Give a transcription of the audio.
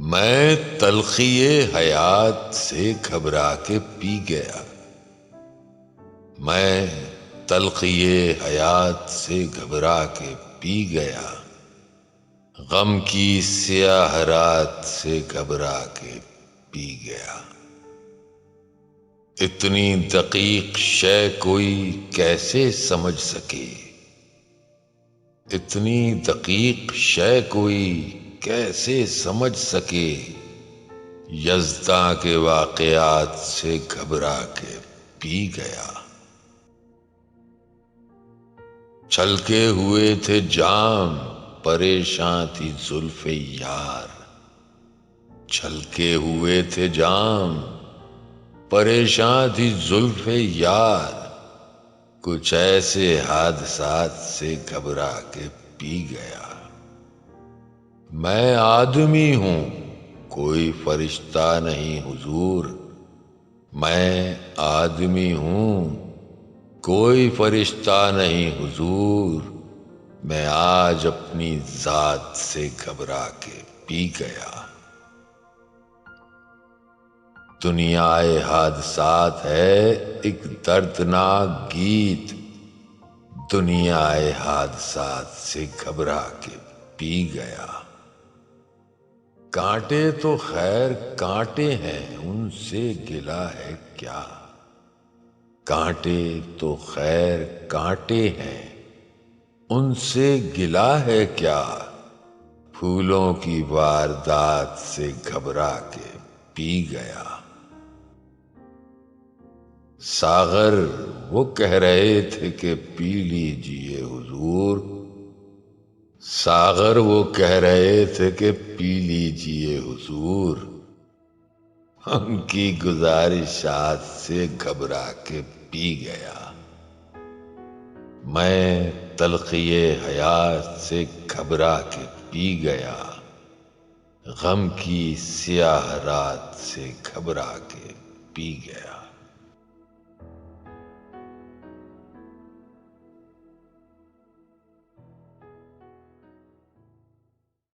میں تلخی حیات سے گھبرا کے پی گیا. میں تلخی حیات سے گھبرا کے پی گیا. غم کی سیاہ رات سے گھبرا کے پی گیا. اتنی دقیق شے کوئی کیسے سمجھ سکے؟ اتنی دقیق شے کوئی کیسے سمجھ سکے؟ یزداں کے واقعات سے گھبرا کے پی گیا. چھلکے ہوئے تھے جام، پریشاں تھی زلف یار. چھلکے ہوئے تھے جام، پریشاں تھی زلف یار. کچھ ایسے حادثات سے گھبرا کے پی گیا. میں آدمی ہوں، کوئی فرشتہ نہیں حضور. میں آدمی ہوں، کوئی فرشتہ نہیں حضور. میں آج اپنی ذات سے گھبرا کے پی گیا. دنیا حادثات ہے ایک دردناک گیت. دنیا حادثات سے گھبرا کے پی گیا. کانٹے تو خیر کانٹے ہیں، ان سے گلہ ہے کیا؟ کانٹے تو خیر کانٹے ہیں، ان سے گلہ ہے کیا؟ پھولوں کی واردات سے گھبرا کے پی گیا. ساغر وہ کہہ رہے تھے کہ پی لیجئے حضور. ساغر وہ کہہ رہے تھے کہ پی لیجئے حضور. ان کی گزارشات سے گھبرا کے پی گیا. میں تلخی حیات سے گھبرا کے پی گیا. غم کی سیاہ رات سے گھبرا کے پی گیا.